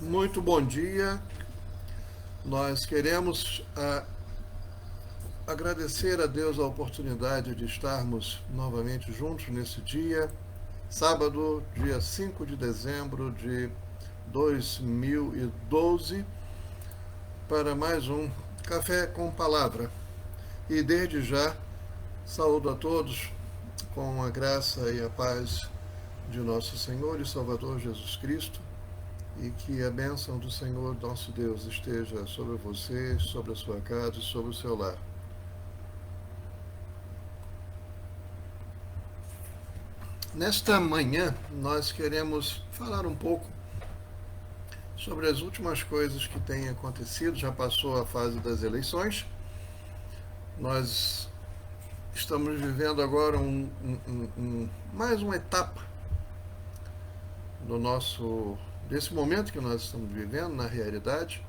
Muito bom dia. Nós queremos agradecer a Deus a oportunidade de estarmos novamente juntos nesse dia, sábado, dia 5 de dezembro de 2012, para mais um Café com Palavra. E desde já, saúdo a todos com a graça e a paz de nosso Senhor e Salvador Jesus Cristo, e que a bênção do Senhor nosso Deus esteja sobre você, sobre a sua casa e sobre o seu lar. Nesta manhã, nós queremos falar um pouco sobre as últimas coisas que têm acontecido. Já passou a fase das eleições. Nós estamos vivendo agora mais uma etapa desse momento que nós estamos vivendo, na realidade,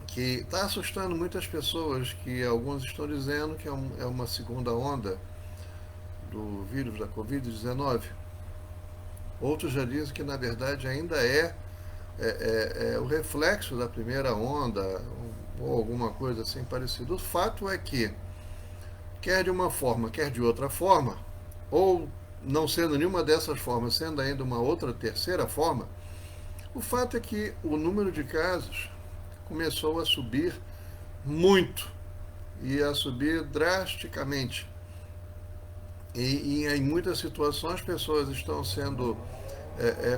que está assustando muitas pessoas, que alguns estão dizendo que é uma segunda onda do vírus da Covid-19. Outros já dizem que, na verdade, ainda é o reflexo da primeira onda, ou alguma coisa assim parecida. O fato é que, quer de uma forma, quer de outra forma, ou não sendo nenhuma dessas formas, sendo ainda uma outra terceira forma, o fato é que o número de casos começou a subir muito, e a subir drasticamente. E em muitas situações pessoas estão sendo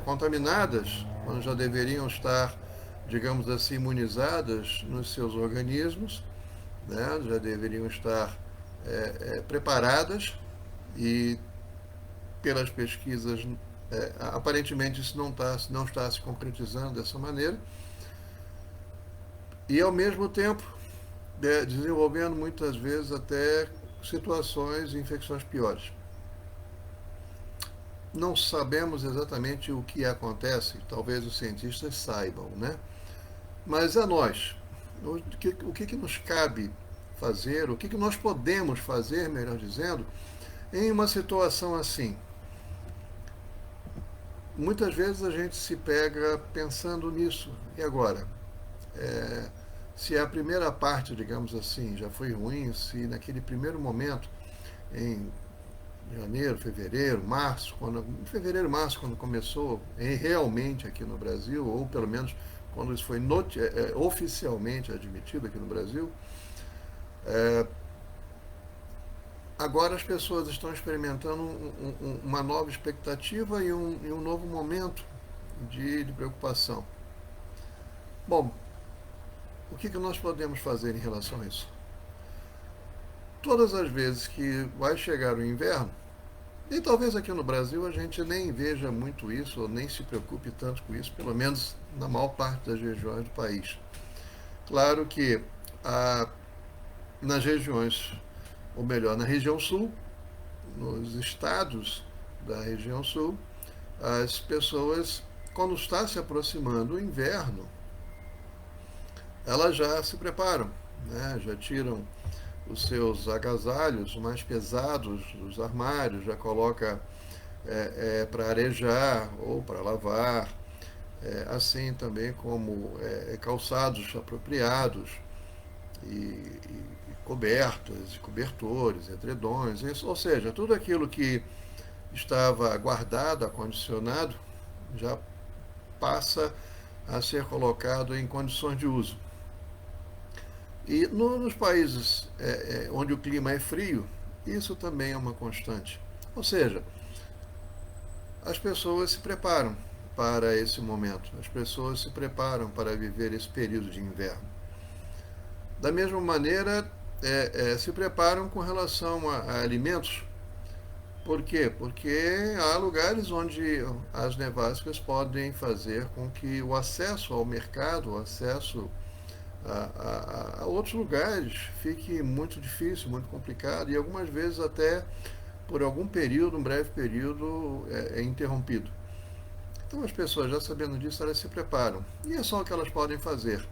contaminadas quando já deveriam estar, digamos assim, imunizadas nos seus organismos, né? Já deveriam estar preparadas, e pelas pesquisas aparentemente isso não está se concretizando dessa maneira, e ao mesmo tempo desenvolvendo muitas vezes até situações e infecções piores. Não sabemos exatamente o que acontece, talvez os cientistas saibam, né? Mas a nós, o que nos cabe fazer, o que nós podemos fazer, melhor dizendo, em uma situação assim? Muitas vezes a gente se pega pensando nisso. E agora? Se a primeira parte, digamos assim, já foi ruim, se naquele primeiro momento, em janeiro, fevereiro, março, quando começou realmente aqui no Brasil, ou pelo menos quando isso foi oficialmente admitido aqui no Brasil, agora as pessoas estão experimentando uma nova expectativa e um novo momento de preocupação. Bom, o que nós podemos fazer em relação a isso? Todas as vezes que vai chegar o inverno, e talvez aqui no Brasil a gente nem veja muito isso, ou nem se preocupe tanto com isso, pelo menos na maior parte das regiões do país. Claro que nas regiões, ou melhor, na região sul, nos estados da região sul, as pessoas, quando está se aproximando o inverno, elas já se preparam, né? Já tiram os seus agasalhos mais pesados dos armários, já coloca para arejar ou para lavar, assim também como calçados apropriados, e cobertas, e cobertores, edredões, isso, ou seja, tudo aquilo que estava guardado, acondicionado, já passa a ser colocado em condições de uso. E nos países onde o clima é frio, isso também é uma constante. Ou seja, as pessoas se preparam para esse momento, as pessoas se preparam para viver esse período de inverno. Da mesma maneira, se preparam com relação a alimentos. Por quê? Porque há lugares onde as nevascas podem fazer com que o acesso ao mercado, o acesso a outros lugares fique muito difícil, muito complicado, e algumas vezes até por algum período, um breve período, é interrompido. Então as pessoas, já sabendo disso, elas se preparam. E é só o que elas podem fazer.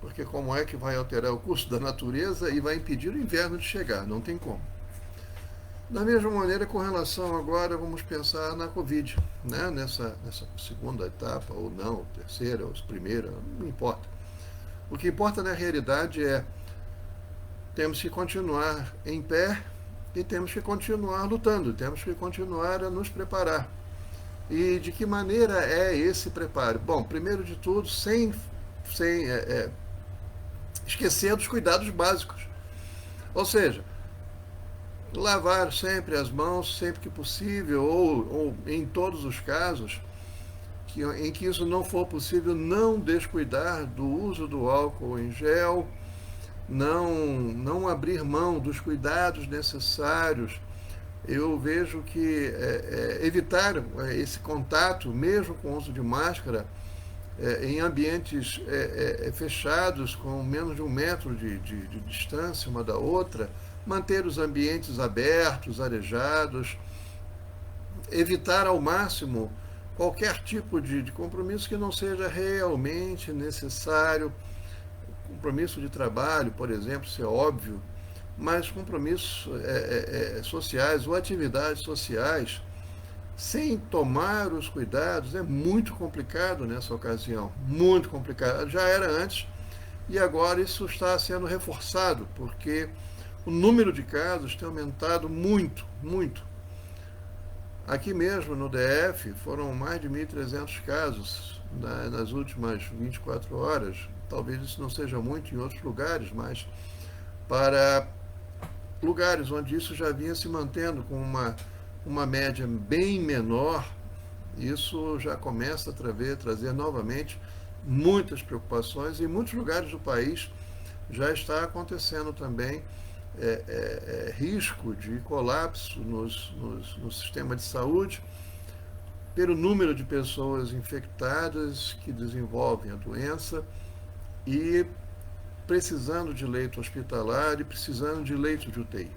Porque como é que vai alterar o curso da natureza e vai impedir o inverno de chegar? Não tem como. Da mesma maneira, com relação agora, vamos pensar na Covid, né? Nessa segunda etapa, ou não, ou terceira, ou primeira, não importa. O que importa na realidade é temos que continuar em pé e temos que continuar lutando, temos que continuar a nos preparar. E de que maneira é esse preparo? Bom, primeiro de tudo, sem esquecer dos cuidados básicos. Ou seja, lavar sempre as mãos, sempre que possível, ou em todos os casos em que isso não for possível, não descuidar do uso do álcool em gel, não abrir mão dos cuidados necessários. Eu vejo que evitar esse contato, mesmo com o uso de máscara, em ambientes fechados, com menos de 1 metro de distância uma da outra, manter os ambientes abertos, arejados, evitar ao máximo qualquer tipo de compromisso que não seja realmente necessário. Compromisso de trabalho, por exemplo, isso é óbvio, mas compromissos sociais ou atividades sociais, sem tomar os cuidados, é muito complicado nessa ocasião, muito complicado. Já era antes e agora isso está sendo reforçado, porque o número de casos tem aumentado muito, muito. Aqui mesmo no DF foram mais de 1.300 casos nas últimas 24 horas. Talvez isso não seja muito em outros lugares, mas para lugares onde isso já vinha se mantendo com uma média bem menor, isso já começa a trazer novamente muitas preocupações. E em muitos lugares do país já está acontecendo também risco de colapso no sistema de saúde pelo número de pessoas infectadas que desenvolvem a doença e precisando de leito hospitalar e precisando de leito de UTI.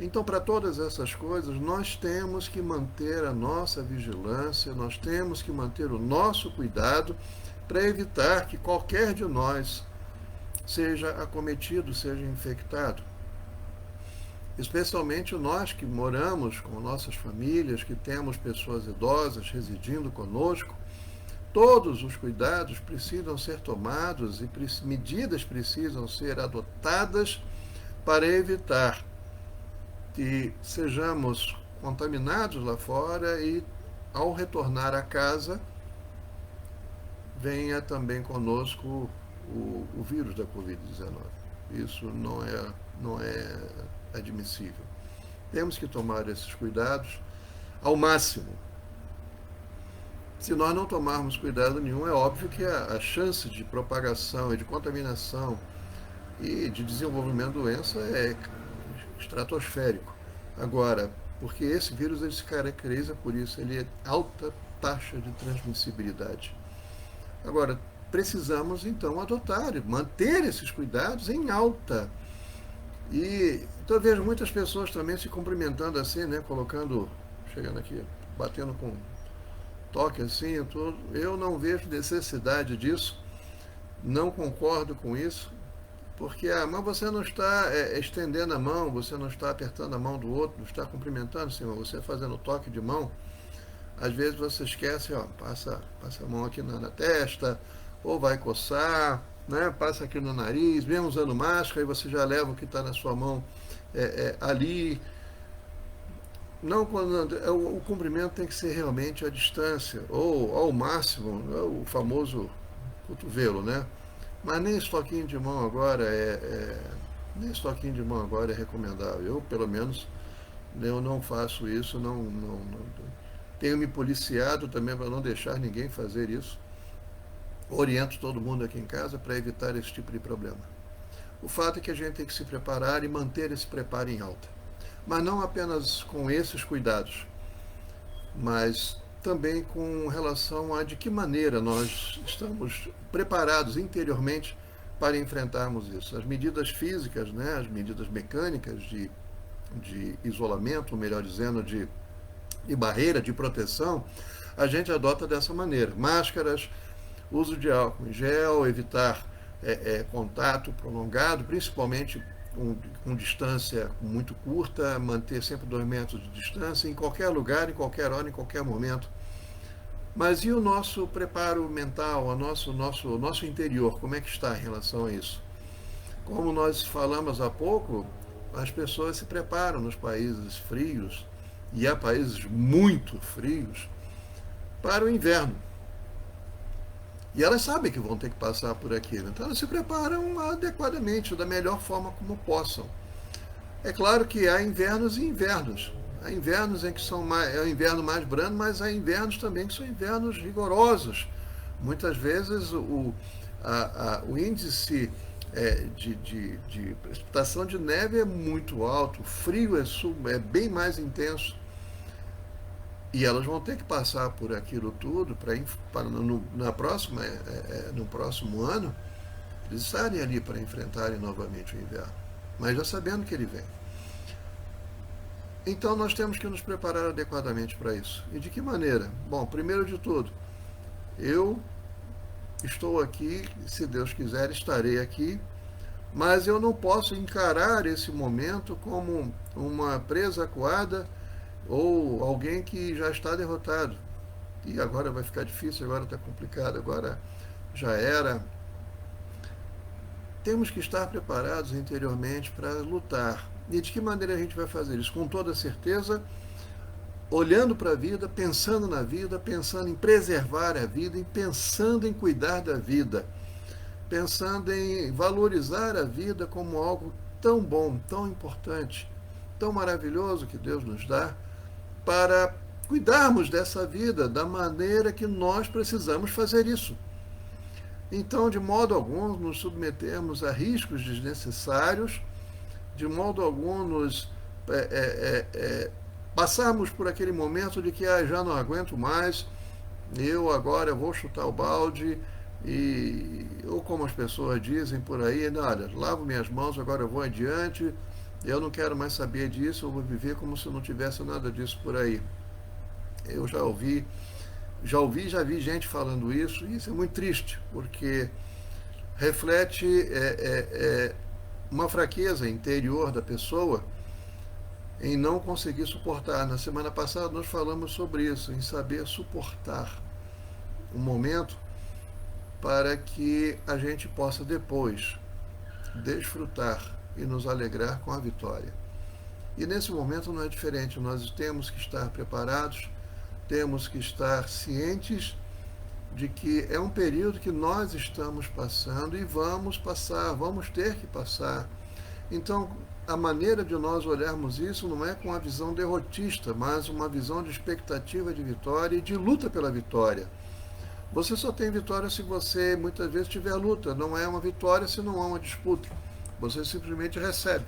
Então, para todas essas coisas, nós temos que manter a nossa vigilância, nós temos que manter o nosso cuidado para evitar que qualquer de nós seja acometido, seja infectado. Especialmente nós que moramos com nossas famílias, que temos pessoas idosas residindo conosco, todos os cuidados precisam ser tomados e medidas precisam ser adotadas para evitar que sejamos contaminados lá fora e, ao retornar a casa, venha também conosco o vírus da Covid-19. Isso não é admissível. Temos que tomar esses cuidados ao máximo. Se nós não tomarmos cuidado nenhum, é óbvio que a chance de propagação e de contaminação e de desenvolvimento de doença é estratosférico. Agora, porque esse vírus ele se caracteriza por isso, ele é alta taxa de transmissibilidade. Agora, precisamos então adotar, manter esses cuidados em alta. E então eu vejo muitas pessoas também se cumprimentando assim, né, chegando aqui, batendo com toque assim, tudo. Eu não vejo necessidade disso, não concordo com isso, porque mas você não está estendendo a mão, você não está apertando a mão do outro, não está cumprimentando, sim, você fazendo toque de mão. Às vezes você esquece, passa a mão aqui na testa, ou vai coçar, né? Passa aqui no nariz, mesmo usando máscara, e você já leva o que está na sua mão ali. Não, o cumprimento tem que ser realmente à distância, ou ao máximo, o famoso cotovelo, né? Mas nem esse toquinho de mão agora nem esse toquinho de mão agora é recomendável. Eu, pelo menos, eu não faço isso, não tenho me policiado também para não deixar ninguém fazer isso. Oriento todo mundo aqui em casa para evitar esse tipo de problema. O fato é que a gente tem que se preparar e manter esse preparo em alta. Mas não apenas com esses cuidados, mas também com relação a de que maneira nós estamos preparados interiormente para enfrentarmos isso. As medidas físicas, né, as medidas mecânicas de isolamento, melhor dizendo, de barreira, de proteção, a gente adota dessa maneira. Máscaras, uso de álcool em gel, evitar contato prolongado, principalmente com distância muito curta, manter sempre 2 metros de distância, em qualquer lugar, em qualquer hora, em qualquer momento. Mas e o nosso preparo mental, o nosso interior, como é que está em relação a isso? Como nós falamos há pouco, as pessoas se preparam nos países frios, e há países muito frios, para o inverno. E elas sabem que vão ter que passar por aquilo. Então elas se preparam adequadamente, da melhor forma como possam. É claro que há invernos e invernos. Há invernos em que é o inverno mais brando, mas há invernos também que são invernos rigorosos. Muitas vezes o índice de precipitação de neve é muito alto, o frio é bem mais intenso. E elas vão ter que passar por aquilo tudo para no próximo ano, eles estarem ali para enfrentarem novamente o inverno, mas já sabendo que ele vem. Então nós temos que nos preparar adequadamente para isso. E de que maneira? Bom, primeiro de tudo, eu estou aqui, se Deus quiser, estarei aqui, mas eu não posso encarar esse momento como uma presa acuada ou alguém que já está derrotado. E agora vai ficar difícil, agora está complicado, agora já era. Temos que estar preparados interiormente para lutar. E de que maneira a gente vai fazer isso? Com toda certeza, olhando para a vida, pensando na vida, pensando em preservar a vida e pensando em cuidar da vida, pensando em valorizar a vida como algo tão bom, tão importante, tão maravilhoso que Deus nos dá, para cuidarmos dessa vida da maneira que nós precisamos fazer isso. Então, de modo algum, nos submetemos a riscos desnecessários, de modo algum nos passarmos por aquele momento de que já não aguento mais, eu agora vou chutar o balde, ou como as pessoas dizem por aí, olha, lavo minhas mãos, agora eu vou adiante, eu não quero mais saber disso, eu vou viver como se não tivesse nada disso por aí. Eu já vi gente falando isso, e isso é muito triste, porque reflete uma fraqueza interior da pessoa em não conseguir suportar. Na semana passada nós falamos sobre isso, em saber suportar um momento para que a gente possa depois desfrutar e nos alegrar com a vitória. E nesse momento não é diferente, nós temos que estar preparados, temos que estar cientes de que é um período que nós estamos passando e vamos passar, vamos ter que passar. Então, a maneira de nós olharmos isso não é com a visão derrotista, mas uma visão de expectativa de vitória e de luta pela vitória. Você só tem vitória se você muitas vezes tiver luta, não é uma vitória se não há uma disputa. Você simplesmente recebe.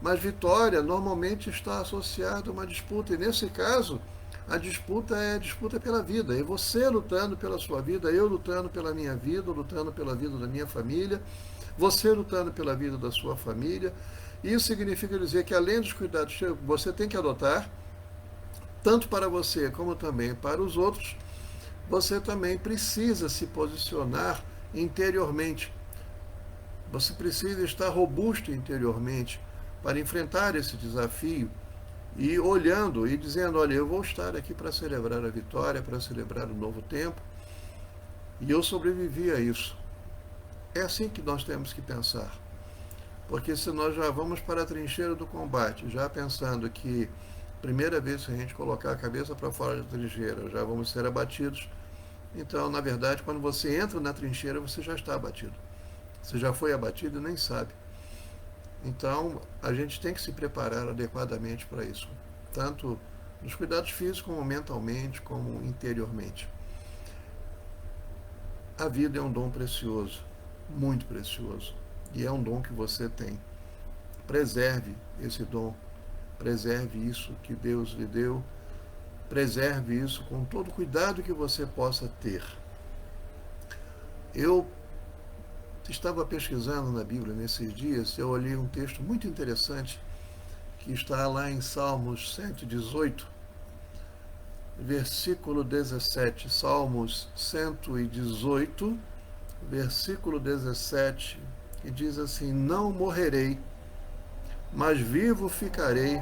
Mas vitória normalmente está associada a uma disputa, e nesse caso, a disputa é a disputa pela vida. É você lutando pela sua vida, eu lutando pela minha vida, lutando pela vida da minha família, você lutando pela vida da sua família. Isso significa dizer que além dos cuidados que você tem que adotar, tanto para você como também para os outros, você também precisa se posicionar interiormente. Você precisa estar robusto interiormente para enfrentar esse desafio e olhando e dizendo, olha, eu vou estar aqui para celebrar a vitória, para celebrar o novo tempo, e eu sobrevivi a isso. É assim que nós temos que pensar, porque se nós já vamos para a trincheira do combate, já pensando que primeira vez que a gente colocar a cabeça para fora da trincheira, já vamos ser abatidos, então, na verdade, quando você entra na trincheira, você já está abatido. Você já foi abatido e nem sabe. Então, a gente tem que se preparar adequadamente para isso, tanto nos cuidados físicos, como mentalmente, como interiormente. A vida é um dom precioso, muito precioso, e é um dom que você tem. Preserve esse dom, preserve isso que Deus lhe deu, preserve isso com todo o cuidado que você possa ter. Eu estava pesquisando na Bíblia nesses dias, eu olhei um texto muito interessante que está lá em Salmos 118, versículo 17. Salmos 118, versículo 17, que diz assim: não morrerei, mas vivo ficarei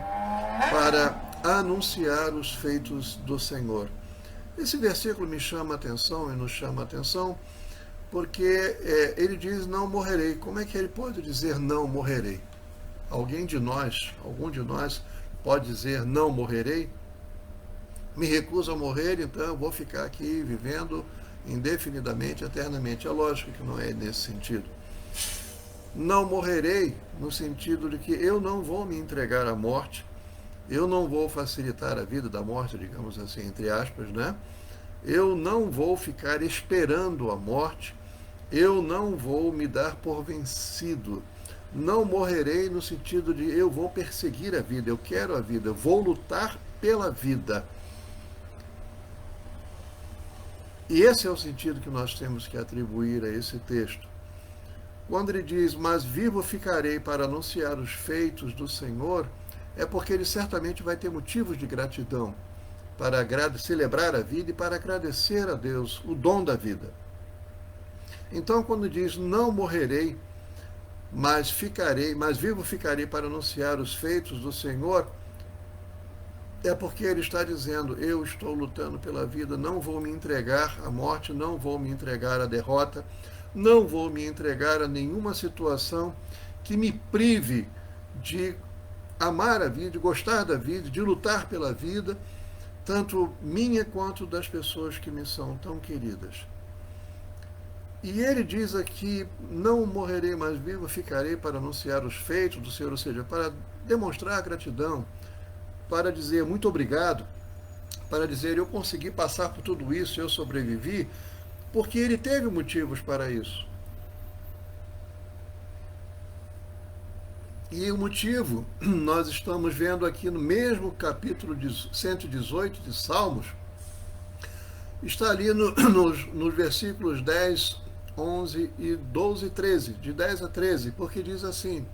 para anunciar os feitos do Senhor. Esse versículo me chama a atenção e nos chama a atenção porque ele diz não morrerei. Como é que ele pode dizer não morrerei? Algum de nós pode dizer não morrerei? Me recuso a morrer, então eu vou ficar aqui vivendo indefinidamente, eternamente. É lógico que não é nesse sentido. Não morrerei no sentido de que eu não vou me entregar à morte, eu não vou facilitar a vida da morte, digamos assim, entre aspas, né? Eu não vou ficar esperando a morte, eu não vou me dar por vencido. Não morrerei no sentido de eu vou perseguir a vida, eu quero a vida, eu vou lutar pela vida. E esse é o sentido que nós temos que atribuir a esse texto. Quando ele diz, mas vivo ficarei para anunciar os feitos do Senhor, é porque ele certamente vai ter motivos de gratidão para celebrar a vida e para agradecer a Deus o dom da vida. Então, quando diz, não morrerei, mas vivo ficarei para anunciar os feitos do Senhor, é porque ele está dizendo, eu estou lutando pela vida, não vou me entregar à morte, não vou me entregar à derrota, não vou me entregar a nenhuma situação que me prive de amar a vida, de gostar da vida, de lutar pela vida, tanto minha quanto das pessoas que me são tão queridas. E ele diz aqui, não morrerei, mas vivo ficarei para anunciar os feitos do Senhor, ou seja, para demonstrar gratidão, para dizer muito obrigado, para dizer eu consegui passar por tudo isso, eu sobrevivi, porque ele teve motivos para isso. E o motivo, nós estamos vendo aqui no mesmo capítulo 118 de Salmos, está ali nos versículos 10, 11 e 12 e 13, de 10 a 13, porque diz assim,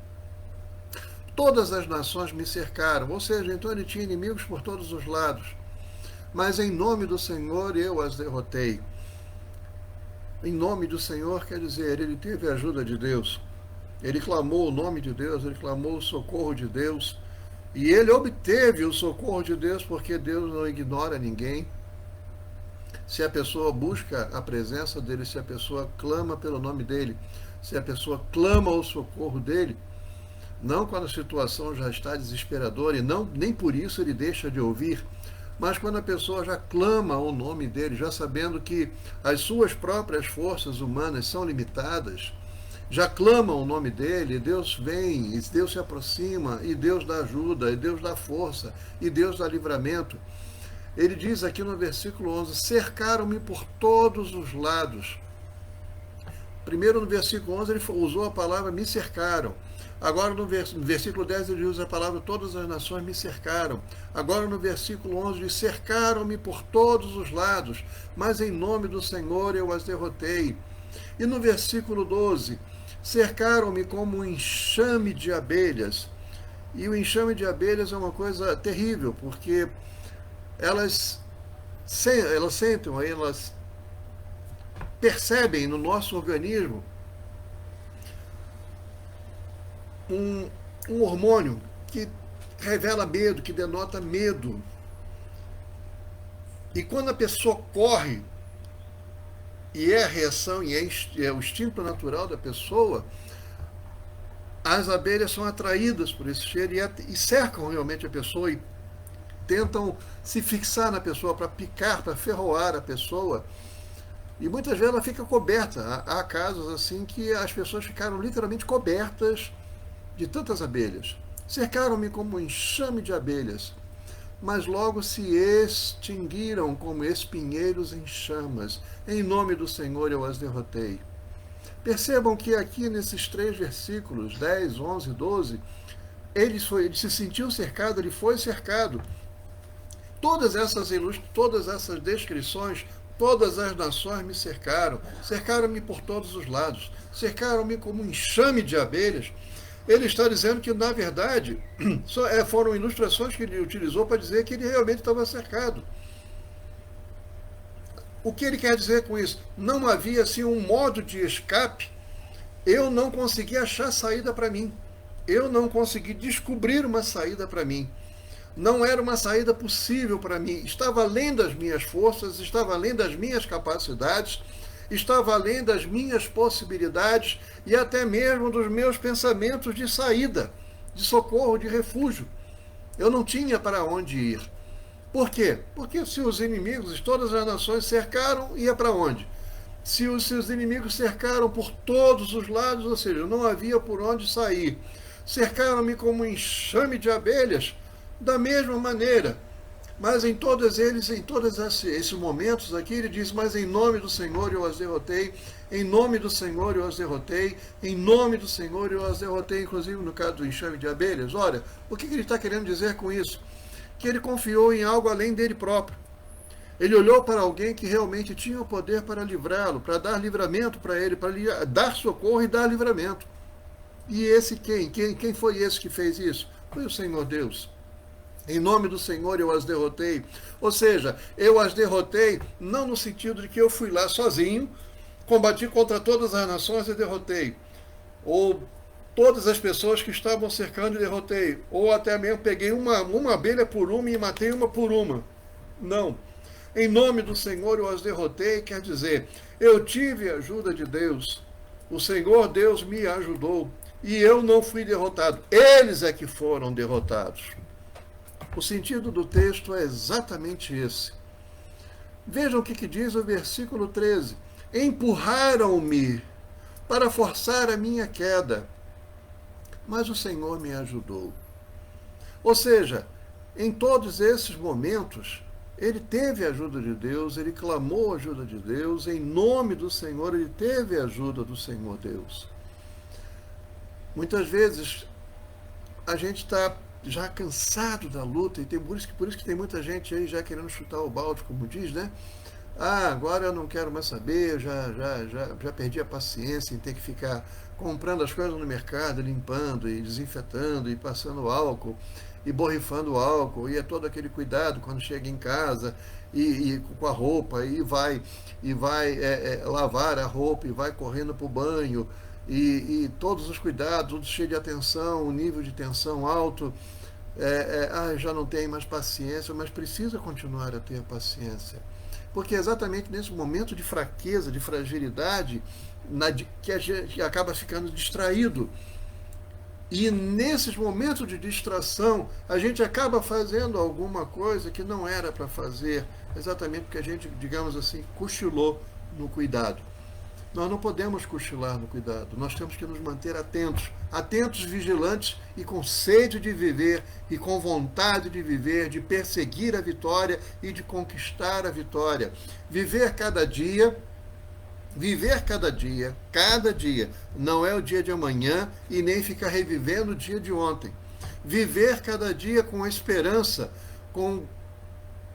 todas as nações me cercaram, ou seja, então ele tinha inimigos por todos os lados, mas em nome do Senhor eu as derrotei. Em nome do Senhor quer dizer, ele teve a ajuda de Deus, ele clamou o nome de Deus, ele clamou o socorro de Deus, e ele obteve o socorro de Deus, porque Deus não ignora ninguém. Se a pessoa busca a presença dele, se a pessoa clama pelo nome dele, se a pessoa clama o socorro dele, não quando a situação já está desesperadora, e nem por isso ele deixa de ouvir, mas quando a pessoa já clama o nome dele, já sabendo que as suas próprias forças humanas são limitadas, já clama o nome dele, Deus vem, e Deus se aproxima, e Deus dá ajuda, e Deus dá força, e Deus dá livramento. Ele diz aqui no versículo 11, cercaram-me por todos os lados. Primeiro no versículo 11 ele usou a palavra me cercaram. Agora no versículo 10 ele usa a palavra todas as nações me cercaram. Agora no versículo 11 diz cercaram-me por todos os lados, mas em nome do Senhor eu as derrotei. E no versículo 12, cercaram-me como um enxame de abelhas. E o enxame de abelhas é uma coisa terrível, porque elas sentem, elas percebem no nosso organismo um hormônio que revela medo, que denota medo. E quando a pessoa corre, e é a reação, e é o instinto natural da pessoa, as abelhas são atraídas por esse cheiro e cercam realmente a pessoa e tentam se fixar na pessoa para picar, para ferroar a pessoa. E muitas vezes ela fica coberta. Há casos assim que as pessoas ficaram literalmente cobertas de tantas abelhas. Cercaram-me como um enxame de abelhas, mas logo se extinguiram como espinheiros em chamas. Em nome do Senhor eu as derrotei. Percebam que aqui nesses 3 versículos, 10, 11, 12, ele se sentiu cercado, ele foi cercado. Todas essas descrições, todas as nações me cercaram, cercaram-me por todos os lados, cercaram-me como um enxame de abelhas. Ele está dizendo que, na verdade, foram ilustrações que ele utilizou para dizer que ele realmente estava cercado. O que ele quer dizer com isso? Não havia assim um modo de escape, eu não conseguia achar saída para mim. eu não consegui descobrir uma saída para mim. Não era uma saída possível para mim. Estava além das minhas forças, estava além das minhas capacidades, estava além das minhas possibilidades e até mesmo dos meus pensamentos de saída, de socorro, de refúgio. Eu não tinha para onde ir. Por quê? Porque se os inimigos de todas as nações cercaram, ia para onde? Se os seus inimigos cercaram por todos os lados, ou seja, não havia por onde sair. Cercaram-me como um enxame de abelhas, da mesma maneira. Mas em todos eles, em todos esses momentos aqui, ele diz, mas em nome do Senhor eu as derrotei, em nome do Senhor eu as derrotei, em nome do Senhor eu as derrotei, inclusive no caso do enxame de abelhas. Olha, o que ele está querendo dizer com isso? Que ele confiou em algo além dele próprio. Ele olhou para alguém que realmente tinha o poder para livrá-lo, para dar livramento para ele, para dar socorro e dar livramento. E esse quem? Quem foi esse que fez isso? Foi o Senhor Deus. Em nome do Senhor eu as derrotei. Ou seja, eu as derrotei não no sentido de que eu fui lá sozinho, combati contra todas as nações e derrotei. Ou todas as pessoas que estavam cercando e derrotei. Ou até mesmo peguei uma abelha por uma e matei uma por uma. Não. Em nome do Senhor eu as derrotei, quer dizer, eu tive a ajuda de Deus. O Senhor Deus me ajudou. E eu não fui derrotado. Eles é que foram derrotados. O sentido do texto é exatamente esse. Vejam o que diz o versículo 13. Empurraram-me para forçar a minha queda, mas o Senhor me ajudou. Ou seja, em todos esses momentos, ele teve a ajuda de Deus, ele clamou a ajuda de Deus, em nome do Senhor, ele teve a ajuda do Senhor Deus. Muitas vezes, a gente está já cansado da luta, e por isso que tem muita gente aí já querendo chutar o balde, como diz, né? Ah, agora eu não quero mais saber, já perdi a paciência em ter que ficar comprando as coisas no mercado, limpando e desinfetando e passando álcool e borrifando álcool, e é todo aquele cuidado quando chega em casa e com a roupa, e vai lavar a roupa e vai correndo para o banho, e todos os cuidados, tudo cheio de atenção, o nível de tensão alto. Já não tem mais paciência, mas precisa continuar a ter paciência. Porque é exatamente nesse momento de fraqueza, de fragilidade, que a gente acaba ficando distraído. E nesses momentos de distração, a gente acaba fazendo alguma coisa que não era para fazer, exatamente porque a gente, digamos assim, cochilou no cuidado. Nós não podemos cochilar no cuidado, nós temos que nos manter atentos, vigilantes e com sede de viver e com vontade de viver, de perseguir a vitória e de conquistar a vitória. Viver cada dia, cada dia, não é o dia de amanhã e nem ficar revivendo o dia de ontem. Viver cada dia com esperança, com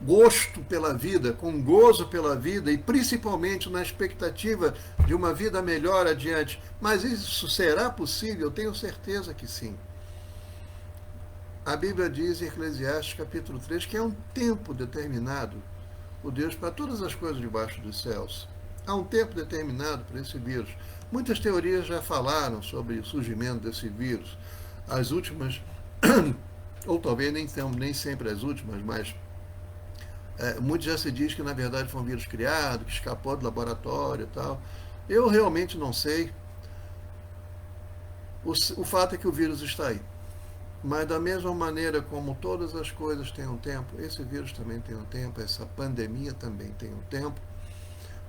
gosto pela vida, com gozo pela vida e principalmente na expectativa de uma vida melhor adiante. Mas isso será possível? Eu tenho certeza que sim. A Bíblia diz em Eclesiastes capítulo 3 que é um tempo determinado por Deus para todas as coisas debaixo dos céus. Há um tempo determinado para esse vírus. Muitas teorias já falaram sobre o surgimento desse vírus. As últimas, ou talvez nem sempre as últimas, mas muitos já se diz que na verdade foi um vírus criado, que escapou do laboratório e tal. Eu realmente não sei. O fato é que o vírus está aí. Mas da mesma maneira como todas as coisas têm um tempo, esse vírus também tem um tempo, essa pandemia também tem um tempo.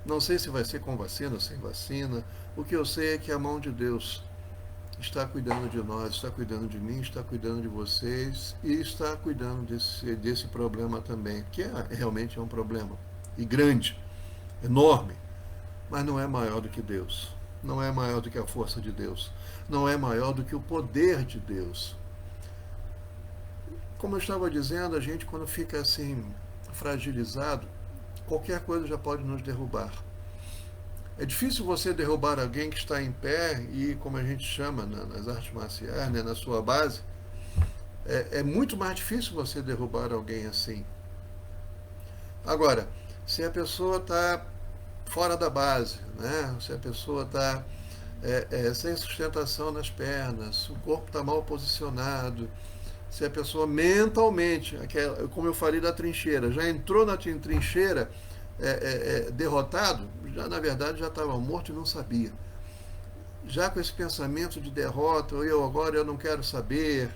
Não sei se vai ser com vacina ou sem vacina. O que eu sei é que a mão de Deus está cuidando de nós, está cuidando de mim, está cuidando de vocês e está cuidando desse problema também, que realmente é um problema, e grande, enorme, mas não é maior do que Deus, não é maior do que a força de Deus, não é maior do que o poder de Deus. Como eu estava dizendo, a gente quando fica assim fragilizado, qualquer coisa já pode nos derrubar. É difícil você derrubar alguém que está em pé e, como a gente chama nas artes marciais, né, na sua base, é muito mais difícil você derrubar alguém assim. Agora, se a pessoa está fora da base, né, se a pessoa está sem sustentação nas pernas, o corpo está mal posicionado, se a pessoa mentalmente, como eu falei da trincheira, já entrou na trincheira derrotado, já na verdade já estava morto e não sabia. Já com esse pensamento de derrota, eu não quero saber.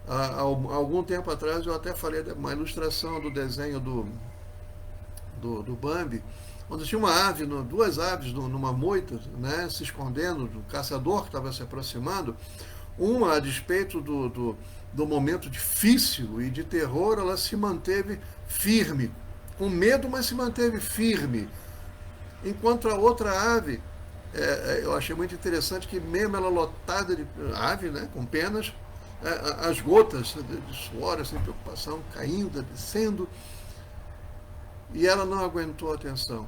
Há algum tempo atrás eu até falei de uma ilustração do desenho do Bambi, onde tinha uma ave, duas aves numa moita, né, se escondendo do caçador que estava se aproximando. Uma, a despeito do momento difícil e de terror, ela se manteve firme, com medo, mas se manteve firme. Enquanto a outra ave, eu achei muito interessante que mesmo ela lotada de ave, né, com penas, as gotas de suor, sem preocupação, caindo, descendo, e ela não aguentou a tensão.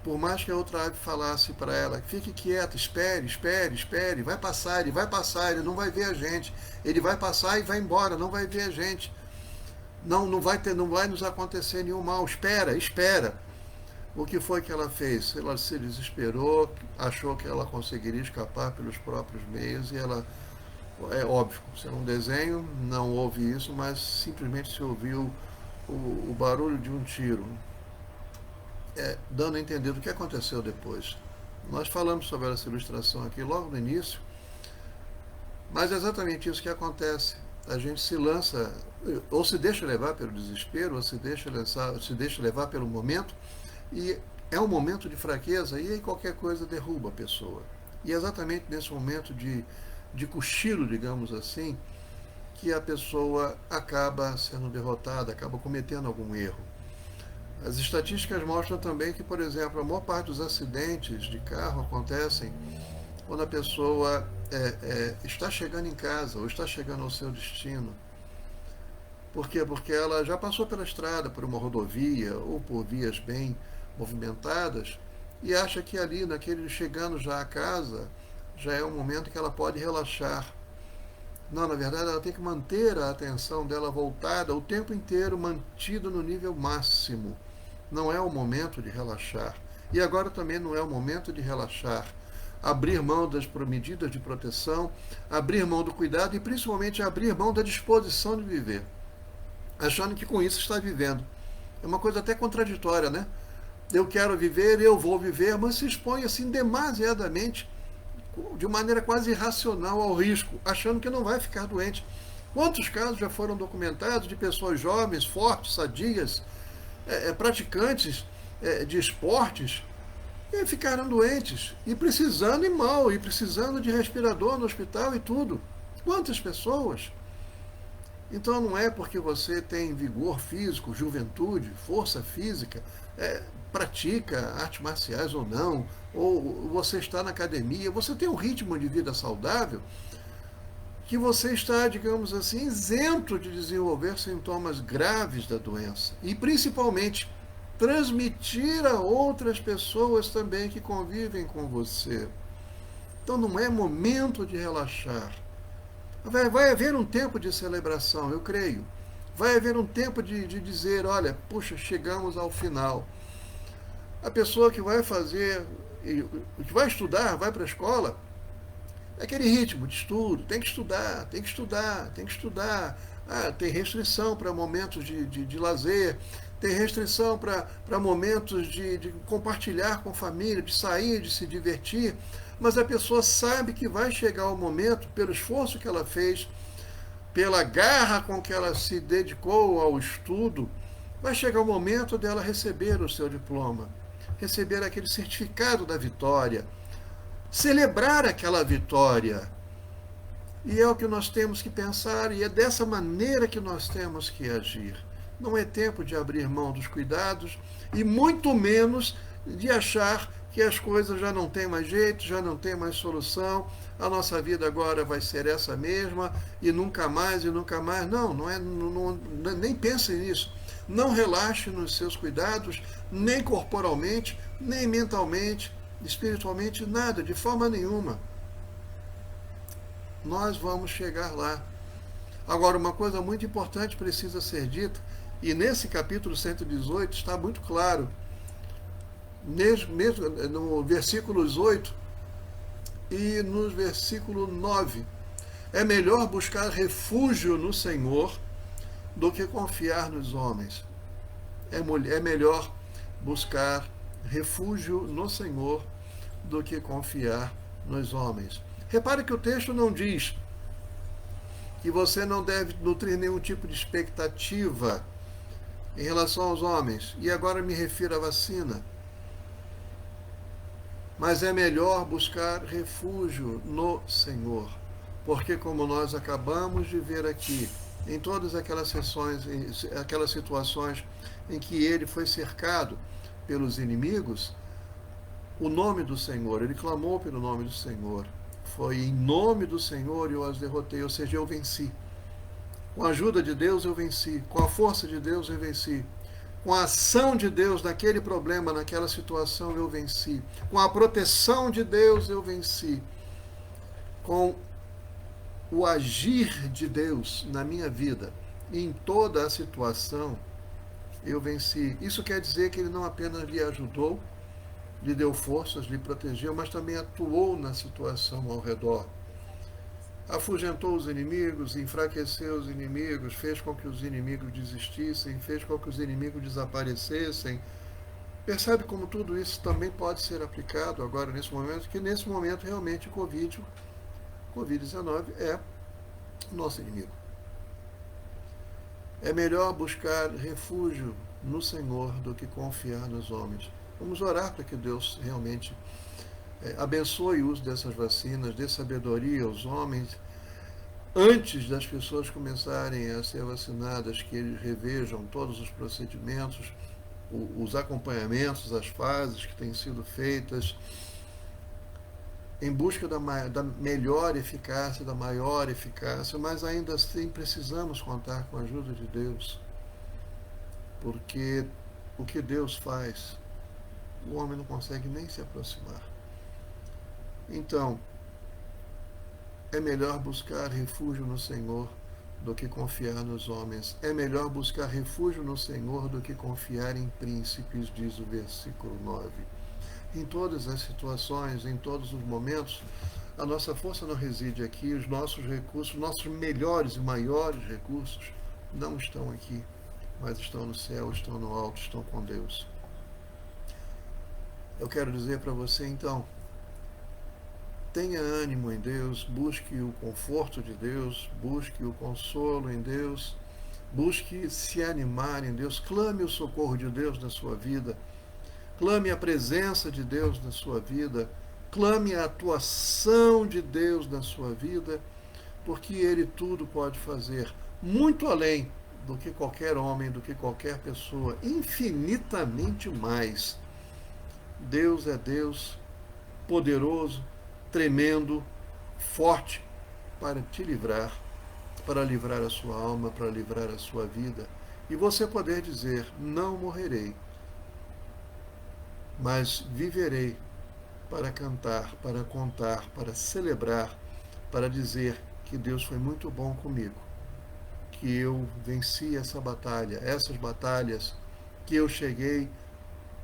Por mais que a outra ave falasse para ela, fique quieta, espere, espere, espere, vai passar, ele não vai ver a gente, ele vai passar e vai embora, não vai ver a gente, não vai nos acontecer nenhum mal, espera, espera. O que foi que ela fez? Ela se desesperou, achou que ela conseguiria escapar pelos próprios meios e ela, é óbvio, se é um desenho, não houve isso, mas simplesmente se ouviu o barulho de um tiro, dando a entender do que aconteceu depois. Nós falamos sobre essa ilustração aqui logo no início, mas é exatamente isso que acontece. A gente se lança, ou se deixa levar pelo desespero, ou se deixa levar pelo momento, e é um momento de fraqueza, e aí qualquer coisa derruba a pessoa. E é exatamente nesse momento de cochilo, digamos assim, que a pessoa acaba sendo derrotada, acaba cometendo algum erro. As estatísticas mostram também que, por exemplo, a maior parte dos acidentes de carro acontecem quando a pessoa está chegando em casa ou está chegando ao seu destino. Por quê? Porque ela já passou pela estrada, por uma rodovia ou por vias bem movimentadas e acha que ali, chegando já a casa, já é um momento que ela pode relaxar. Não, na verdade, ela tem que manter a atenção dela voltada o tempo inteiro, mantida no nível máximo. Não é o momento de relaxar. E agora também não é o momento de relaxar. Abrir mão das medidas de proteção, abrir mão do cuidado e principalmente abrir mão da disposição de viver. Achando que com isso está vivendo. É uma coisa até contraditória, né? Eu quero viver, eu vou viver, mas se expõe assim demasiadamente, de maneira quase irracional ao risco, achando que não vai ficar doente. Quantos casos já foram documentados de pessoas jovens, fortes, sadias, praticantes de esportes, e ficaram doentes, e precisando ir mal, e precisando de respirador no hospital e tudo. Quantas pessoas? Então não é porque você tem vigor físico, juventude, força física, pratica artes marciais ou não, ou você está na academia, você tem um ritmo de vida saudável, que você está, digamos assim, isento de desenvolver sintomas graves da doença. E principalmente transmitir a outras pessoas também que convivem com você. Então não é momento de relaxar. Vai haver um tempo de celebração, eu creio. Vai haver um tempo de dizer, olha, puxa, chegamos ao final. A pessoa que vai fazer, que vai estudar, vai para a escola, é aquele ritmo de estudo, tem que estudar, tem que estudar, tem que estudar. Tem restrição para momentos de lazer, tem restrição para momentos de compartilhar com a família, de sair, de se divertir, mas a pessoa sabe que vai chegar o momento, pelo esforço que ela fez, pela garra com que ela se dedicou ao estudo, vai chegar o momento dela receber o seu diploma, receber aquele certificado da vitória, celebrar aquela vitória. E é o que nós temos que pensar, e é dessa maneira que nós temos que agir. Não é tempo de abrir mão dos cuidados, e muito menos de achar que as coisas já não têm mais jeito, já não tem mais solução, a nossa vida agora vai ser essa mesma, e nunca mais, e nunca mais. Não, nem pense nisso. Não relaxe nos seus cuidados, nem corporalmente, nem mentalmente, espiritualmente, nada, de forma nenhuma. Nós vamos chegar lá. Agora, uma coisa muito importante precisa ser dita, e nesse capítulo 118 está muito claro, mesmo no versículos 8 E no versículo 9, é melhor buscar refúgio no Senhor do que confiar nos homens. É melhor buscar refúgio no Senhor do que confiar nos homens. Repare que o texto não diz que você não deve nutrir nenhum tipo de expectativa em relação aos homens. E agora me refiro à vacina. Mas é melhor buscar refúgio no Senhor. Porque, como nós acabamos de ver aqui, em todas aquelas situações em que ele foi cercado pelos inimigos, o nome do Senhor, ele clamou pelo nome do Senhor. Foi em nome do Senhor eu as derrotei, ou seja, eu venci. Com a ajuda de Deus eu venci, com a força de Deus eu venci. Com a ação de Deus naquele problema, naquela situação, eu venci. Com a proteção de Deus, eu venci. Com o agir de Deus na minha vida, em toda a situação, eu venci. Isso quer dizer que ele não apenas lhe ajudou, lhe deu forças, lhe protegeu, mas também atuou na situação ao redor. Afugentou os inimigos, enfraqueceu os inimigos, fez com que os inimigos desistissem, fez com que os inimigos desaparecessem. Percebe como tudo isso também pode ser aplicado agora nesse momento, que nesse momento realmente o Covid-19 é nosso inimigo. É melhor buscar refúgio no Senhor do que confiar nos homens. Vamos orar para que Deus realmente abençoe o uso dessas vacinas, dê sabedoria aos homens, antes das pessoas começarem a ser vacinadas, que eles revejam todos os procedimentos, os acompanhamentos, as fases que têm sido feitas, em busca da melhor eficácia, da maior eficácia, mas ainda assim precisamos contar com a ajuda de Deus, porque o que Deus faz, o homem não consegue nem se aproximar. Então, é melhor buscar refúgio no Senhor do que confiar nos homens. É melhor buscar refúgio no Senhor do que confiar em príncipes, diz o versículo 9. Em todas as situações, em todos os momentos, a nossa força não reside aqui, os nossos recursos, nossos melhores e maiores recursos não estão aqui, mas estão no céu, estão no alto, estão com Deus. Eu quero dizer para você, então, tenha ânimo em Deus, busque o conforto de Deus, busque o consolo em Deus, busque se animar em Deus, clame o socorro de Deus na sua vida, clame a presença de Deus na sua vida, clame a atuação de Deus na sua vida, porque Ele tudo pode fazer, muito além do que qualquer homem, do que qualquer pessoa, infinitamente mais. Deus é Deus, poderoso, tremendo, forte, para te livrar, para livrar a sua alma, para livrar a sua vida. E você poder dizer, não morrerei, mas viverei para cantar, para contar, para celebrar, para dizer que Deus foi muito bom comigo, que eu venci essa batalha, essas batalhas, que eu cheguei,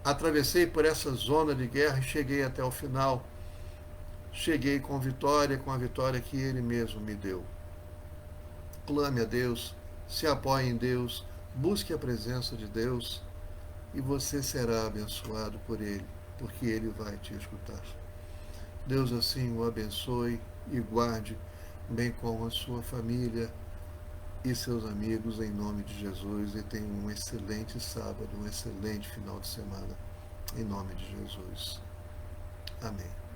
atravessei por essa zona de guerra e cheguei até o final. Cheguei com a vitória que Ele mesmo me deu. Clame a Deus, se apoie em Deus, busque a presença de Deus e você será abençoado por Ele, porque Ele vai te escutar. Deus assim o abençoe e guarde, bem como a sua família e seus amigos, em nome de Jesus, e tenha um excelente sábado, um excelente final de semana, em nome de Jesus. Amém.